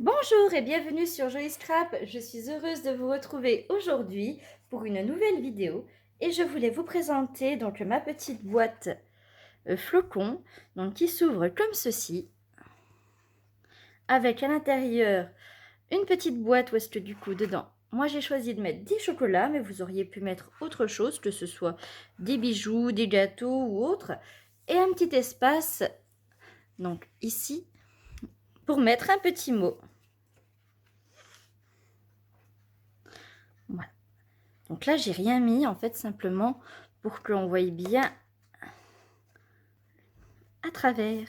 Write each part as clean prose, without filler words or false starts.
Bonjour et bienvenue sur Jolie Scrap. Je suis heureuse de vous retrouver aujourd'hui pour une nouvelle vidéo et je voulais vous présenter donc ma petite boîte flocon donc qui s'ouvre comme ceci avec à l'intérieur une petite boîte où est-ce que du coup dedans moi j'ai choisi de mettre des chocolats, mais vous auriez pu mettre autre chose, que ce soit des bijoux, des gâteaux ou autre, et un petit espace donc ici pour mettre un petit mot. Voilà. Donc là, j'ai rien mis, en fait, simplement pour que l'on voie bien à travers.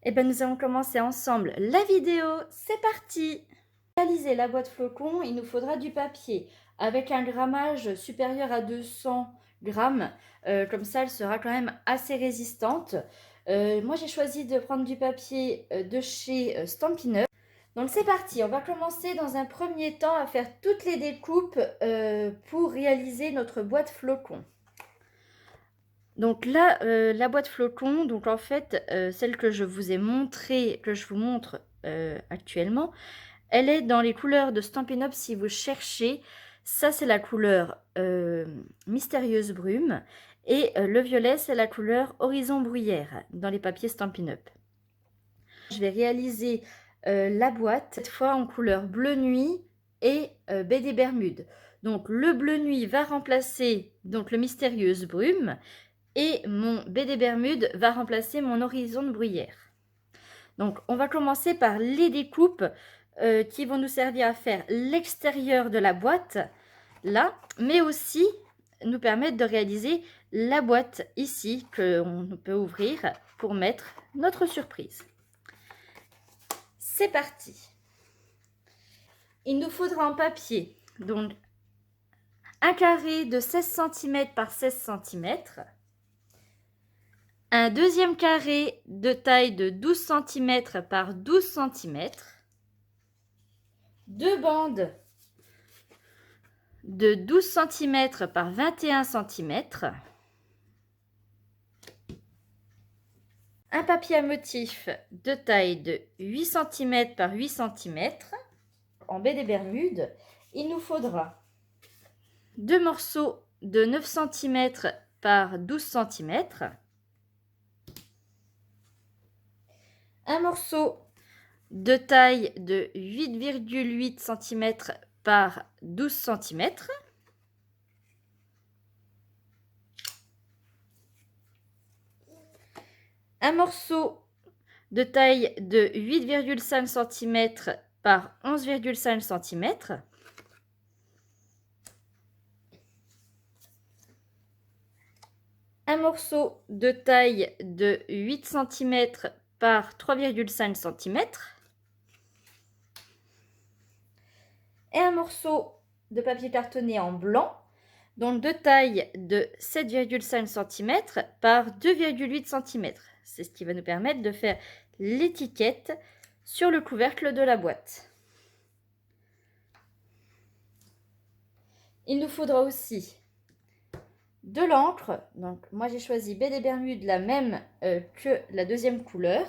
Et bien, nous allons commencer ensemble la vidéo. C'est parti! Pour réaliser la boîte flocon, il nous faudra du papier avec un grammage supérieur à 200 grammes. Comme ça, elle sera quand même assez résistante. Moi, j'ai choisi de prendre du papier de chez Stampin' Up. Donc c'est parti, on va commencer dans un premier temps à faire toutes les découpes pour réaliser notre boîte flocon. Donc là, la boîte flocon, donc en fait, celle que je vous ai montrée, que je vous montre actuellement, elle est dans les couleurs de Stampin' Up si vous cherchez. Ça, c'est la couleur Mystérieuse Brume. Et le violet, c'est la couleur Horizon Bruyère dans les papiers Stampin' Up. Je vais réaliser la boîte, cette fois en couleur bleu nuit et baie des Bermudes. Donc le bleu nuit va remplacer donc le Mystérieuse Brume et mon baie des Bermudes va remplacer mon Horizon de Bruyère. Donc on va commencer par les découpes qui vont nous servir à faire l'extérieur de la boîte, là, mais aussi nous permettre de réaliser la boîte ici qu'on peut ouvrir pour mettre notre surprise. C'est parti. Il nous faudra en papier donc un carré de 16 cm par 16 cm, un deuxième carré de taille de 12 cm par 12 cm, deux bandes de 12 cm par 21 cm, un papier à motif de taille de 8 cm par 8 cm. En baie des Bermudes, il nous faudra deux morceaux de 9 cm par 12 cm, un morceau de taille de 8,8 cm par 12 cm, un morceau de taille de 8,5 cm par 11,5 cm, un morceau de taille de 8 cm par 3,5 cm et un morceau de papier cartonné en blanc, donc de taille de 7,5 cm par 2,8 cm. C'est ce qui va nous permettre de faire l'étiquette sur le couvercle de la boîte. Il nous faudra aussi de l'encre. Donc moi j'ai choisi baie des Bermudes, la même que la deuxième couleur.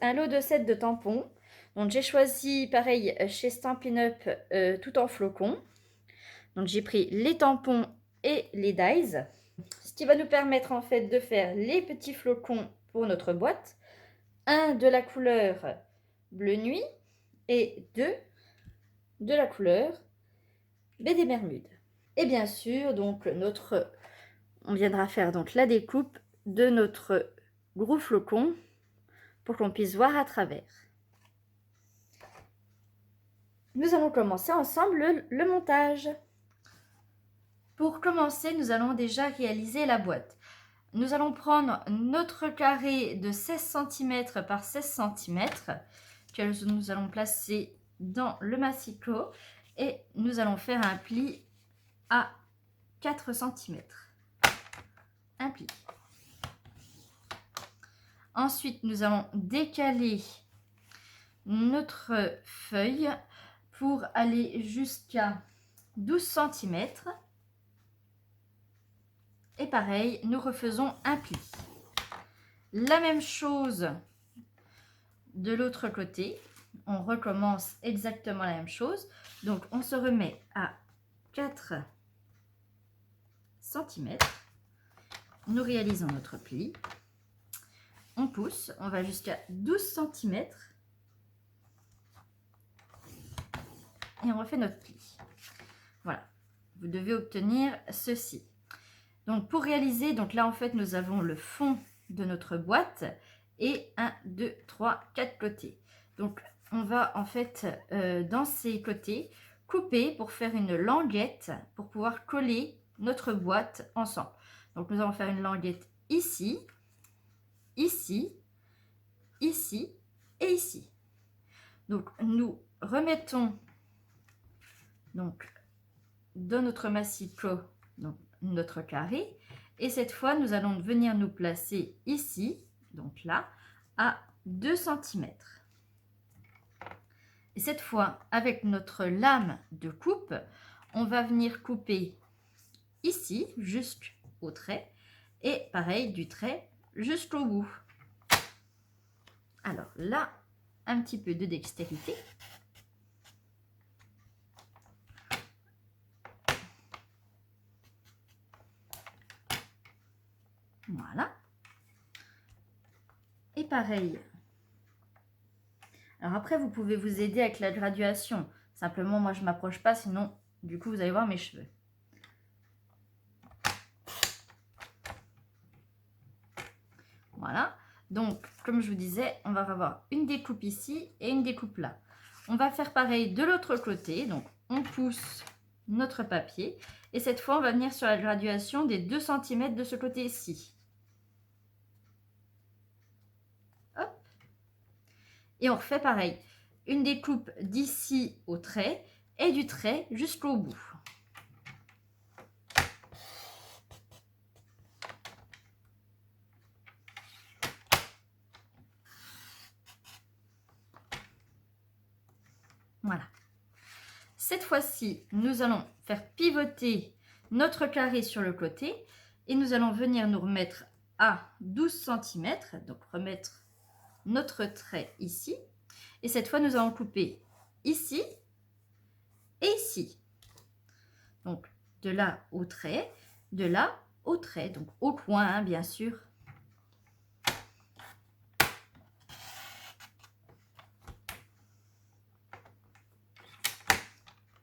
Un lot de 7 de tampons. Donc j'ai choisi pareil chez Stampin' Up tout en flocons. Donc j'ai pris les tampons et les dies. Ce qui va nous permettre en fait de faire les petits flocons pour notre boîte. Un de la couleur bleu nuit et deux de la couleur baie des Bermudes. Et bien sûr, donc on viendra faire donc la découpe de notre gros flocon pour qu'on puisse voir à travers. Nous allons commencer ensemble le montage. Pour commencer, nous allons déjà réaliser la boîte. Nous allons prendre notre carré de 16 cm par 16 cm que nous allons placer dans le massicot et nous allons faire un pli à 4 cm. Un pli. Ensuite, nous allons décaler notre feuille pour aller jusqu'à 12 cm. Et pareil, nous refaisons un pli. La même chose de l'autre côté. On recommence exactement la même chose. Donc, on se remet à 4 cm. Nous réalisons notre pli. On pousse, on va jusqu'à 12 cm. Et on refait notre pli. Voilà. Vous devez obtenir ceci. Donc, pour réaliser, donc là, en fait, nous avons le fond de notre boîte et 1, 2, 3, 4 côtés. Donc, on va, en fait, dans ces côtés, couper pour faire une languette pour pouvoir coller notre boîte ensemble. Donc, nous allons faire une languette ici, ici, ici et ici. Donc, nous remettons donc dans notre massicot donc notre carré, et cette fois nous allons venir nous placer ici, donc là, à 2 cm. Et cette fois, avec notre lame de coupe, on va venir couper ici jusqu'au trait, et pareil du trait jusqu'au bout. Alors là, un petit peu de dextérité. Voilà. Et pareil. Alors après, vous pouvez vous aider avec la graduation. Simplement, moi, je ne m'approche pas, sinon, du coup, vous allez voir mes cheveux. Voilà. Donc, comme je vous disais, on va avoir une découpe ici et une découpe là. On va faire pareil de l'autre côté. Donc, on pousse notre papier. Et cette fois, on va venir sur la graduation des 2 cm de ce côté-ci. Hop. Et on refait pareil. Une découpe d'ici au trait et du trait jusqu'au bout. Voilà. Cette fois-ci, nous allons faire pivoter notre carré sur le côté et nous allons venir nous remettre à 12 cm. Donc, remettre notre trait ici. Et cette fois, nous allons couper ici et ici. Donc, de là au trait, de là au trait. Donc, au coin, hein, bien sûr.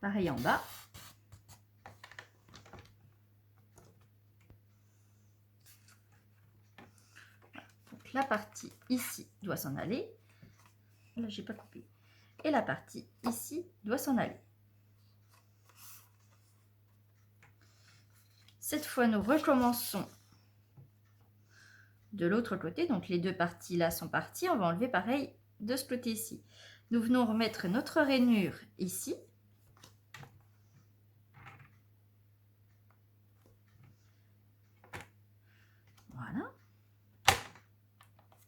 Pareil en bas. Donc, la partie ici doit s'en aller. Là, j'ai pas coupé. Et la partie ici doit s'en aller. Cette fois, nous recommençons de l'autre côté. Donc, les deux parties là sont parties. On va enlever pareil de ce côté-ci. Nous venons remettre notre rainure ici. Voilà.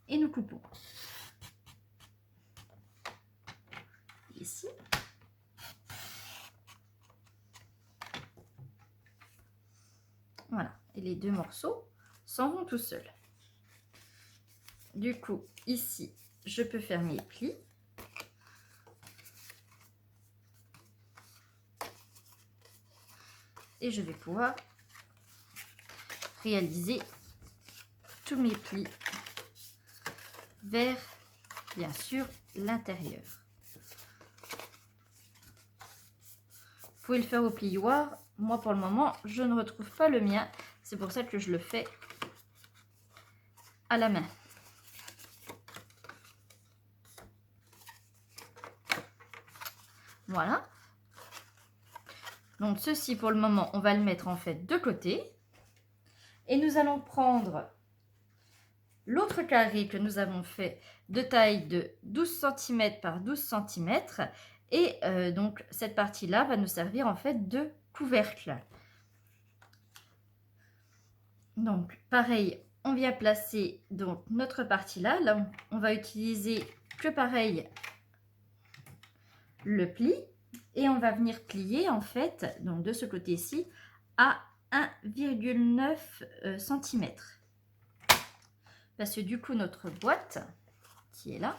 Et nous coupons. Ici. Voilà. Et les deux morceaux s'en vont tout seuls. Du coup, ici, je peux faire mes plis. Et je vais pouvoir réaliser tous mes plis vers, bien sûr, l'intérieur. Vous pouvez le faire au plioir. Moi, pour le moment, je ne retrouve pas le mien. C'est pour ça que je le fais à la main. Voilà. Donc, ceci, pour le moment, on va le mettre en fait de côté. Et nous allons prendre l'autre carré que nous avons fait de taille de 12 cm par 12 cm. Et donc, cette partie-là va nous servir en fait de couvercle. Donc, pareil, on vient placer donc notre partie-là. Là, on va utiliser que pareil le pli. Et on va venir plier en fait, donc de ce côté-ci, à 1,9 cm. parce que du coup notre boîte qui est là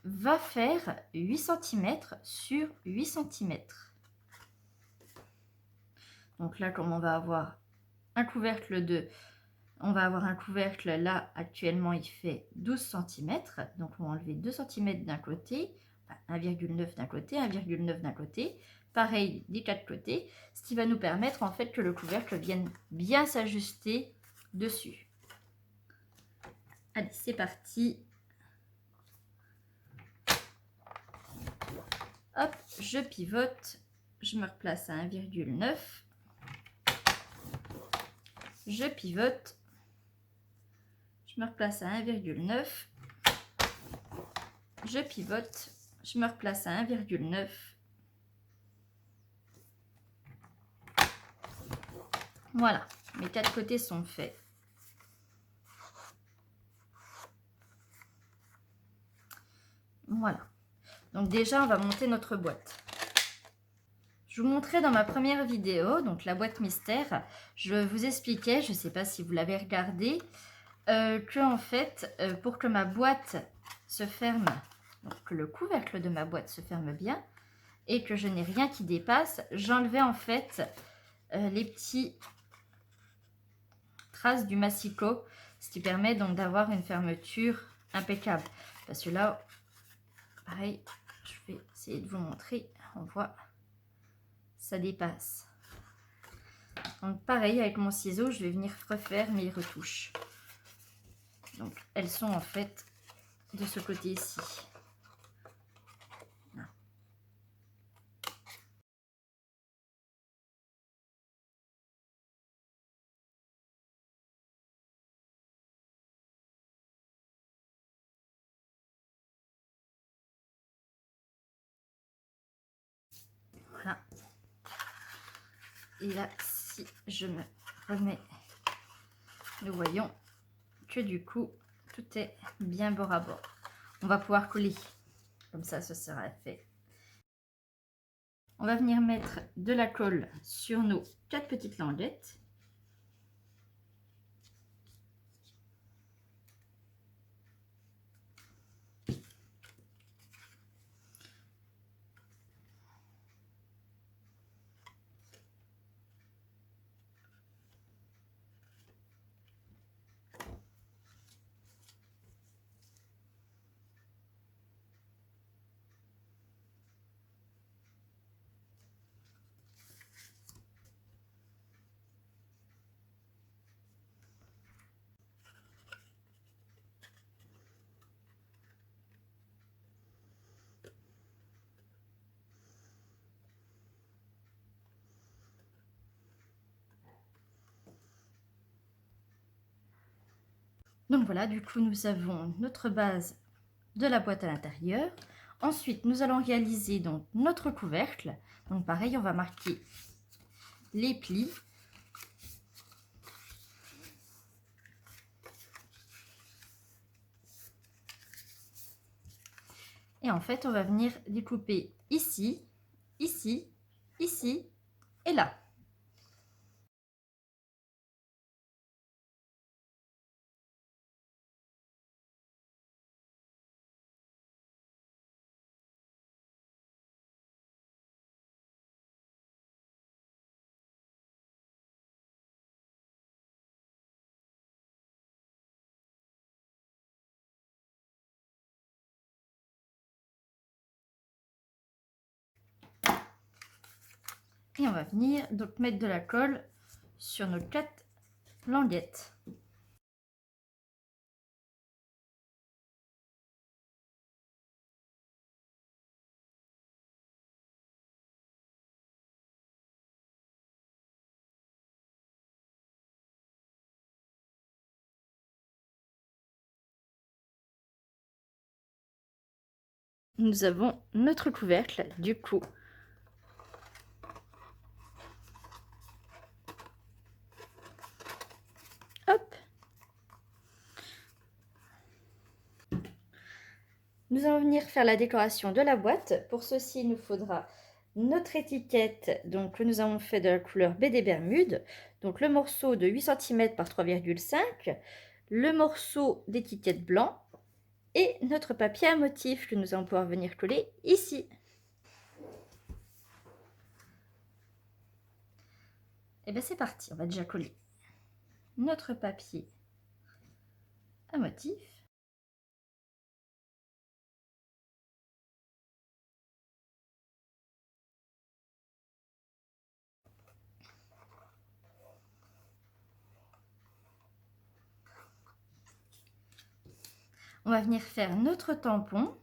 va faire 8 cm sur 8 cm. Donc là, comme on va avoir un couvercle on va avoir un couvercle là, actuellement il fait 12 cm, donc on va enlever 2 cm d'un côté, 1,9 d'un côté, 1,9 d'un côté, pareil des quatre côtés, ce qui va nous permettre en fait que le couvercle vienne bien s'ajuster dessus. Allez, c'est parti. Hop, je pivote, je me replace à 1,9, je pivote, je me replace à 1,9, je pivote, je me replace à 1,9. Voilà, mes quatre côtés sont faits. Voilà. Donc déjà, on va monter notre boîte. Je vous montrais dans ma première vidéo, donc la boîte mystère, je vous expliquais, je ne sais pas si vous l'avez regardé, que en fait, pour que ma boîte se ferme, donc que le couvercle de ma boîte se ferme bien, et que je n'ai rien qui dépasse, j'enlevais en fait les petits traces du massicot, ce qui permet donc d'avoir une fermeture impeccable. Parce que là, pareil, je vais essayer de vous montrer, on voit, ça dépasse. Donc pareil, avec mon ciseau, je vais venir refaire mes retouches. Donc elles sont en fait de ce côté ici. Voilà. Et là, si je me remets, nous voyons que du coup, tout est bien bord à bord. On va pouvoir coller. Comme ça, ce sera fait. On va venir mettre de la colle sur nos quatre petites languettes. Donc voilà, du coup, nous avons notre base de la boîte à l'intérieur. Ensuite, nous allons réaliser donc notre couvercle. Donc pareil, on va marquer les plis. Et en fait, on va venir découper ici, ici, ici et là. Et on va venir donc mettre de la colle sur nos quatre languettes. Nous avons notre couvercle du coup. Hop. Nous allons venir faire la décoration de la boîte. Pour ceci, il nous faudra notre étiquette, donc que nous avons fait de la couleur baie des Bermudes, donc le morceau de 8 cm par 3,5, le morceau d'étiquette blanc et notre papier à motif que nous allons pouvoir venir coller ici. Et bien c'est parti, on va déjà coller notre papier à motif. On va venir faire notre tampon.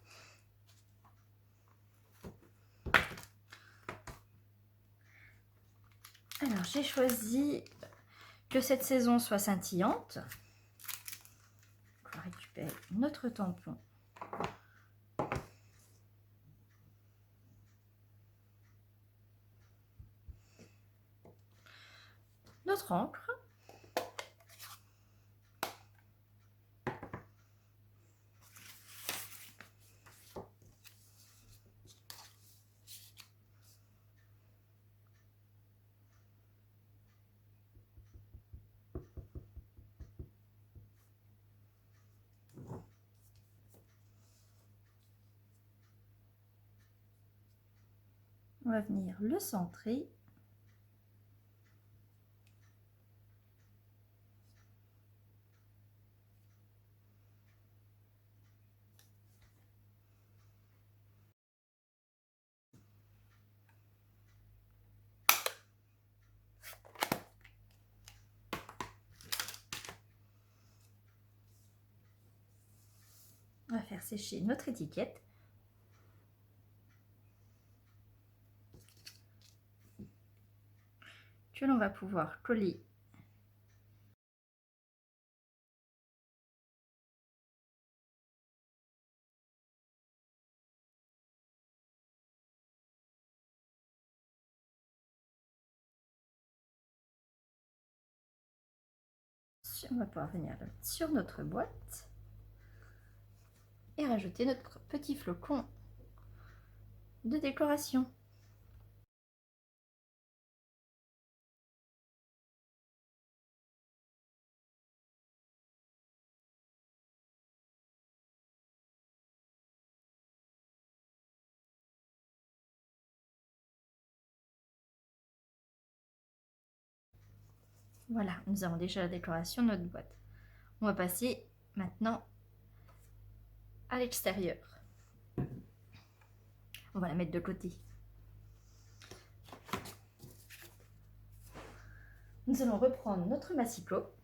Alors j'ai choisi que cette saison soit scintillante. On va récupérer notre tampon. Notre encre. On va venir le centrer. On va faire sécher notre étiquette. Que l'on va pouvoir coller on va pouvoir venir sur notre boîte et rajouter notre petit flocon de décoration. Voilà, nous avons déjà la décoration de notre boîte. On va passer maintenant à l'extérieur. On va la mettre de côté. Nous allons reprendre notre massicot.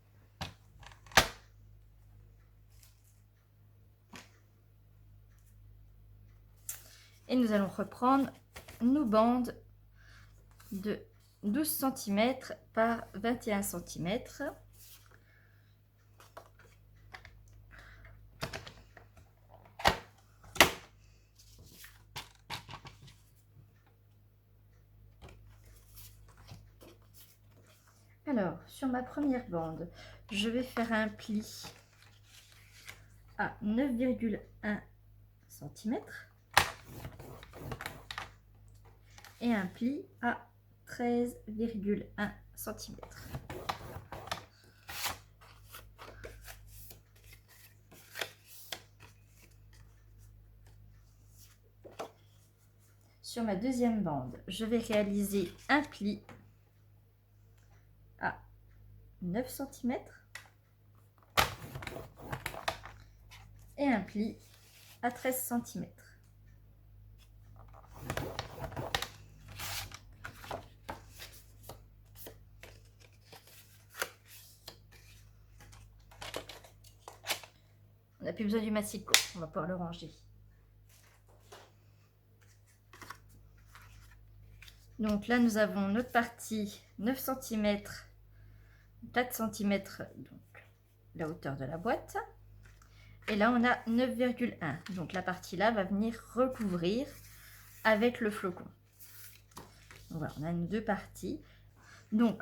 Et nous allons reprendre nos bandes de 12 cm par 21 cm. Alors, sur ma première bande, je vais faire un pli à 9,1 cm et un pli à 13,1 cm. Sur ma deuxième bande, je vais réaliser un pli à 9 cm et un pli à 13 cm. On n'a plus besoin du massicot, on va pouvoir le ranger. Donc là, nous avons notre partie 9 cm, 4 cm, donc la hauteur de la boîte. Et là, on a 9,1. Donc la partie là va venir recouvrir avec le flocon. Donc voilà, on a nos deux parties. Donc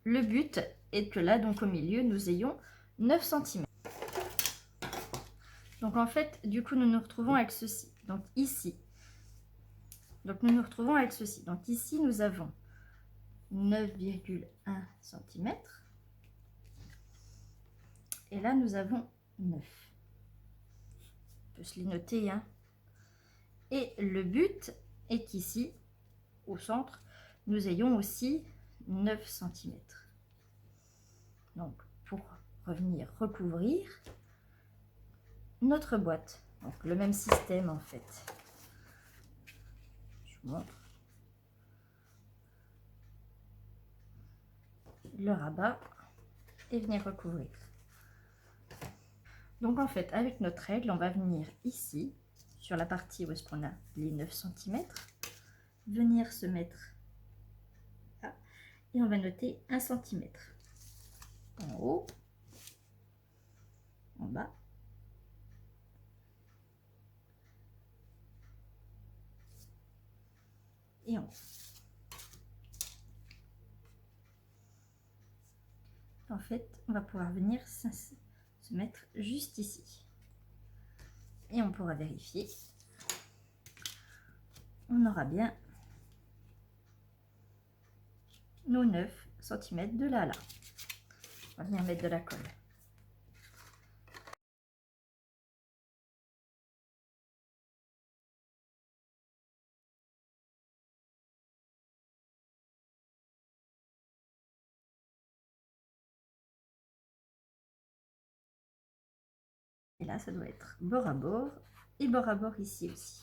le but est que là, donc au milieu, nous ayons 9 cm. Donc en fait, du coup, nous nous retrouvons avec ceci. Donc ici, Donc nous nous retrouvons avec ceci. Donc ici nous avons 9,1 cm. Et là nous avons 9. On peut se les noter, hein. Et le but est qu'ici, au centre, nous ayons aussi 9 cm. Donc pour revenir recouvrir notre boîte. Donc le même système en fait. Je vous montre. Le rabat et venir recouvrir. Donc en fait avec notre règle on va venir ici sur la partie où est-ce qu'on a les 9 cm, venir se mettre là et on va noter 1 cm en haut, en bas et en haut. En fait on va pouvoir venir se mettre juste ici et on pourra vérifier, on aura bien nos 9 cm de là à là. On va venir mettre de la colle. Et là ça doit être bord à bord et bord à bord ici aussi.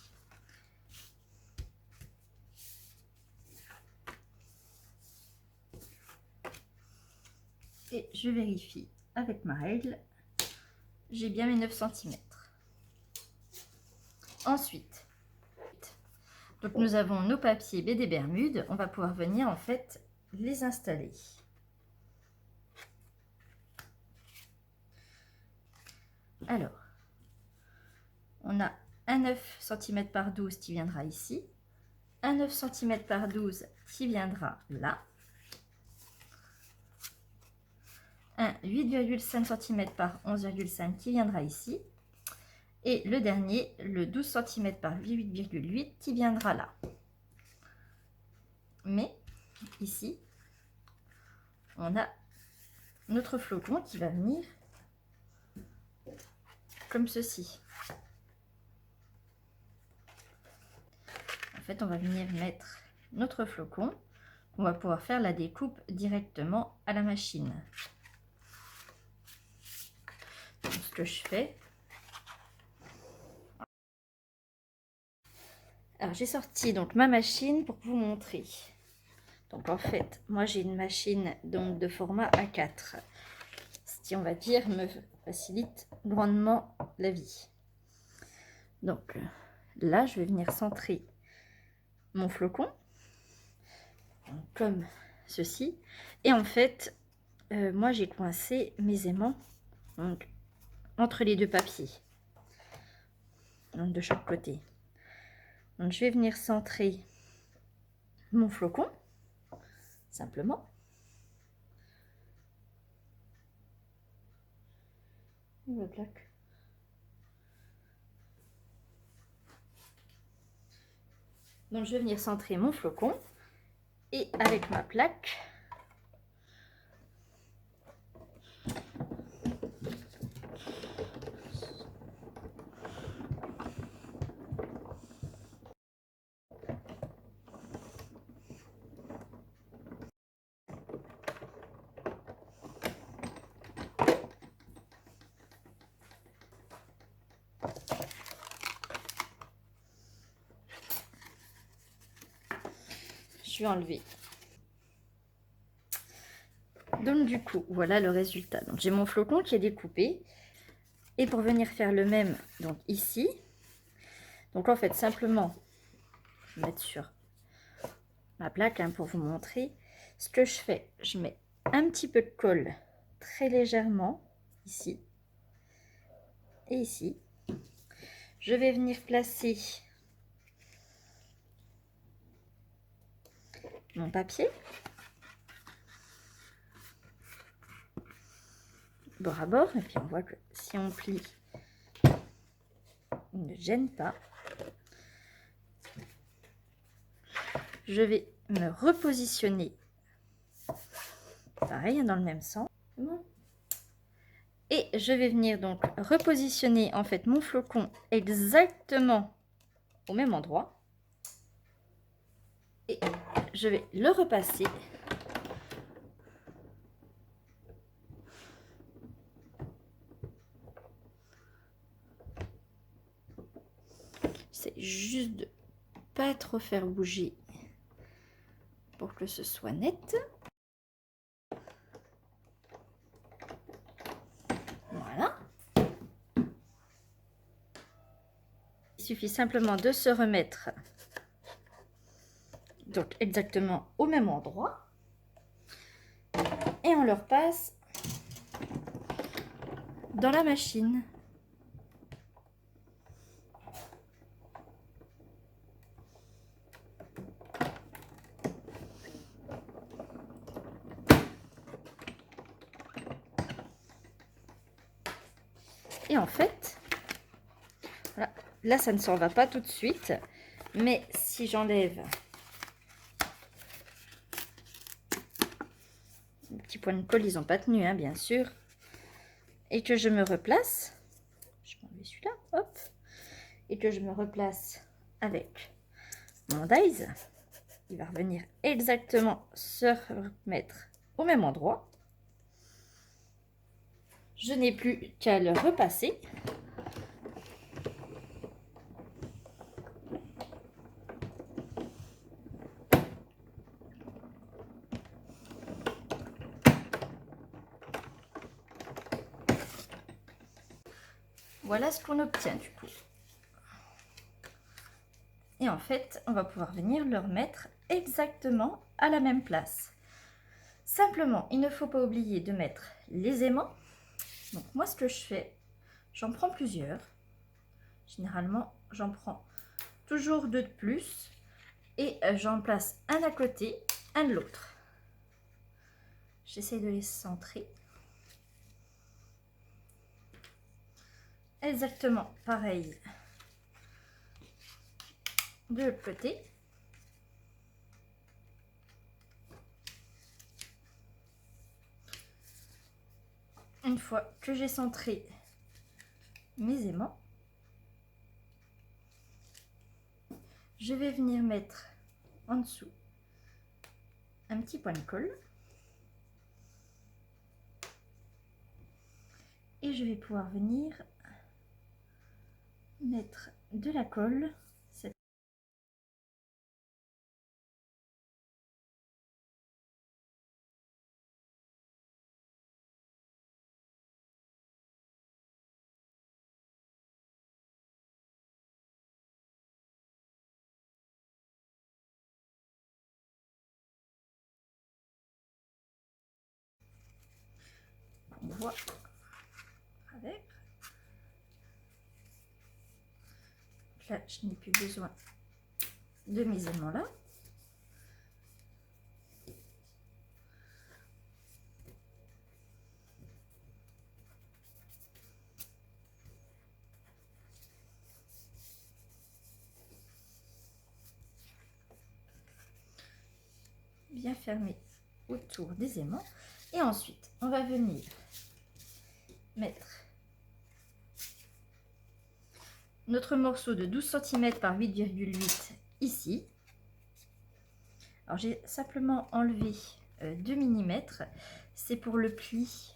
Et je vérifie avec ma règle, j'ai bien mes 9 cm. Ensuite, donc nous avons nos papiers BD Bermude, on va pouvoir venir en fait les installer. Alors, on a un 9 cm par 12 qui viendra ici, un 9 cm par 12 qui viendra là, un 8,5 cm par 11,5 qui viendra ici, et le dernier, le 12 cm par 8,8 qui viendra là. Mais ici, on a notre flocon qui va venir comme ceci. En fait, on va venir mettre notre flocon. On va pouvoir faire la découpe directement à la machine. Donc, ce que je fais, alors j'ai sorti donc ma machine pour vous montrer. Donc en fait, moi j'ai une machine donc de format A4, ce qui on va dire me facilite grandement la vie. Donc là, je vais venir centrer mon flocon comme ceci, et en fait, moi j'ai coincé mes aimants donc entre les deux papiers, donc de chaque côté. Donc je vais venir centrer mon flocon simplement. La plaque. Donc je vais venir centrer mon flocon et avec ma plaque, je vais enlever. Donc du coup, voilà le résultat. Donc j'ai mon flocon qui est découpé. Et pour venir faire le même, donc ici, donc en fait simplement, je vais mettre sur ma plaque hein, pour vous montrer. Ce que je fais, je mets un petit peu de colle très légèrement ici et ici. Je vais venir placer mon papier bord à bord, et puis on voit que si on plie, il ne gêne pas. Je vais me repositionner, pareil, dans le même sens. Bon. Et je vais venir donc repositionner en fait mon flocon exactement au même endroit. Et je vais le repasser. C'est juste de pas trop faire bouger pour que ce soit net. Voilà. Il suffit simplement de se remettre donc exactement au même endroit et on le repasse dans la machine. Et en fait, voilà, là ça ne s'en va pas tout de suite, mais si j'enlève les petits points de colle, ils n'ont pas tenu, hein, bien sûr, et que je me replace, je vais enlever celui-là, hop, et que je me replace avec mon dies, il va revenir exactement se remettre au même endroit. Je n'ai plus qu'à le repasser. Voilà ce qu'on obtient du coup. Et en fait, on va pouvoir venir le remettre exactement à la même place. Simplement, il ne faut pas oublier de mettre les aimants. Donc moi, ce que je fais, j'en prends plusieurs. Généralement, j'en prends toujours deux de plus. Et j'en place un à côté, un de l'autre. J'essaie de les centrer. Exactement pareil de l'autre côté. Une fois que j'ai centré mes aimants, je vais venir mettre en dessous un petit point de colle. Et je vais pouvoir venir mettre de la colle. On voit avec. Là, je n'ai plus besoin de mes aimants là. Bien fermé autour des aimants. Et ensuite, on va venir mettre notre morceau de 12 cm par 8,8 ici. Alors j'ai simplement enlevé 2 mm, c'est pour le pli.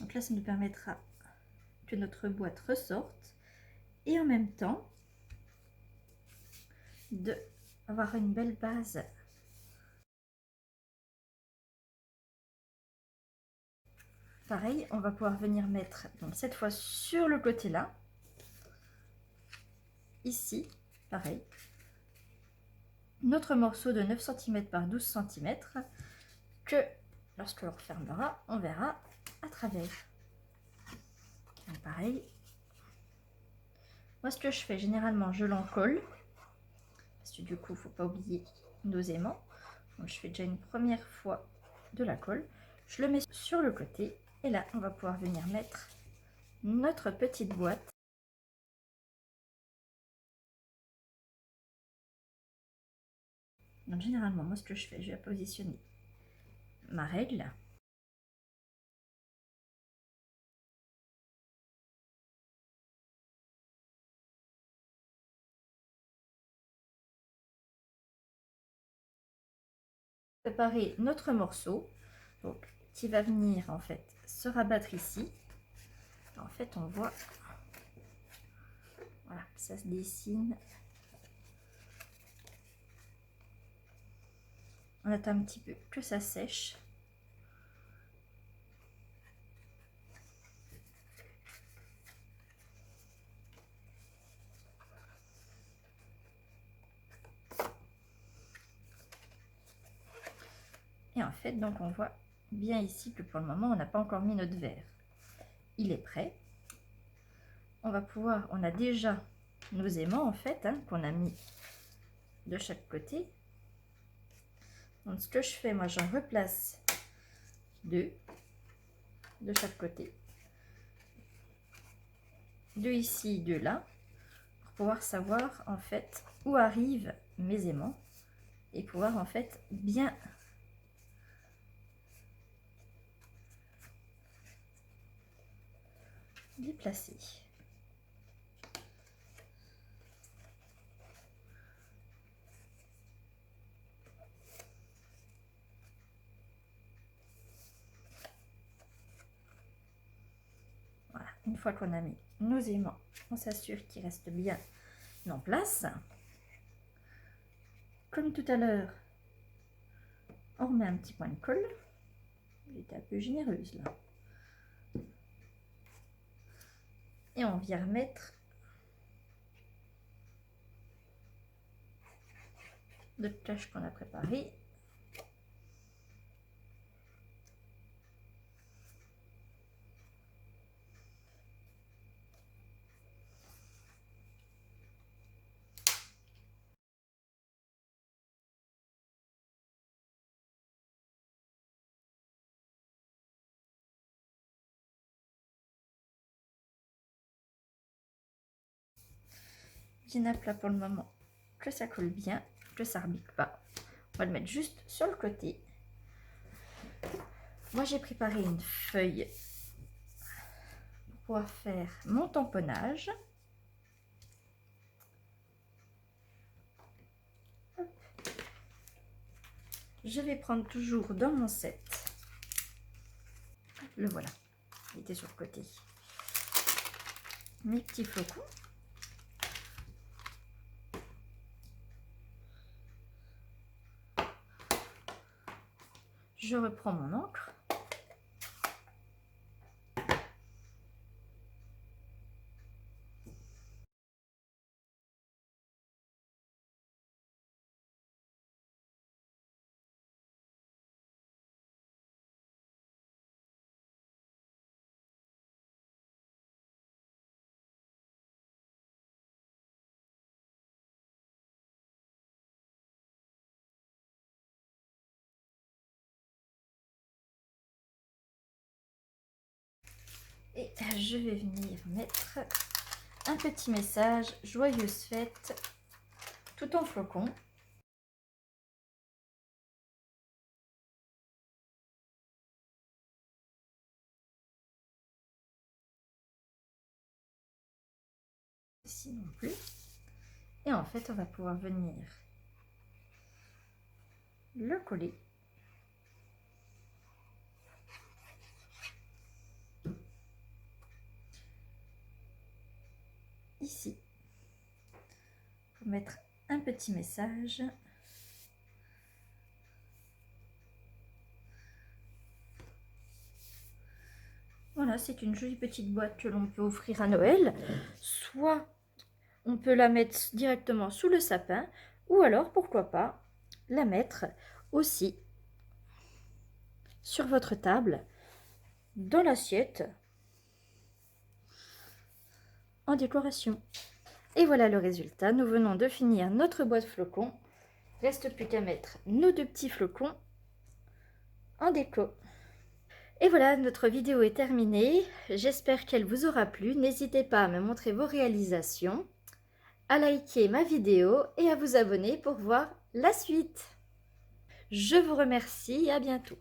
Donc là, ça nous permettra que notre boîte ressorte et en même temps de avoir une belle base. Pareil, on va pouvoir venir mettre donc cette fois sur le côté là, ici, pareil, notre morceau de 9 cm par 12 cm que lorsque l'on refermera, on verra à travers. Donc pareil, moi ce que je fais généralement, je l'encolle parce que du coup il ne faut pas oublier nos aimants. Donc je fais déjà une première fois de la colle, je le mets sur le côté et là on va pouvoir venir mettre notre petite boîte Donc généralement, moi ce que je fais, je vais positionner ma règle. Préparer notre morceau, donc qui va venir en fait se rabattre ici. En fait, on voit, voilà, ça se dessine. On attend un petit peu que ça sèche. Et en fait, donc on voit bien ici que pour le moment, on n'a pas encore mis notre verre. Il est prêt. On va pouvoir, on a déjà nos aimants en fait, hein, qu'on a mis de chaque côté. Donc ce que je fais, moi j'en replace deux de chaque côté. Deux ici, deux là, pour pouvoir savoir en fait où arrivent mes aimants et pouvoir en fait bien les placer. Voilà, une fois qu'on a mis nos aimants, on s'assure qu'ils restent bien en place. Comme tout à l'heure, on remet un petit point de colle. J'étais un peu généreuse là. Et on vient remettre notre tâche qu'on a préparée. Bien à plat pour le moment, que ça colle bien, que ça ne rebique pas. On va le mettre juste sur le côté. Moi j'ai préparé une feuille pour pouvoir faire mon tamponnage. Hop. Je vais prendre toujours dans mon set, le voilà, il était sur le côté, mes petits flocons. Je reprends mon encre. Et je vais venir mettre un petit message « Joyeuse fête » tout en flocons. Ici non plus. Et en fait, on va pouvoir venir le coller. Ici. Pour mettre un petit message. Voilà, c'est une jolie petite boîte que l'on peut offrir à Noël. Soit on peut la mettre directement sous le sapin, ou alors, pourquoi pas, la mettre aussi sur votre table, dans l'assiette, en décoration. Et voilà le résultat. Nous venons de finir notre boîte flocon. Reste plus qu'à mettre nos deux petits flocons en déco. Et voilà, notre vidéo est terminée. J'espère qu'elle vous aura plu. N'hésitez pas à me montrer vos réalisations. à liker ma vidéo et à vous abonner pour voir la suite. Je vous remercie et à bientôt.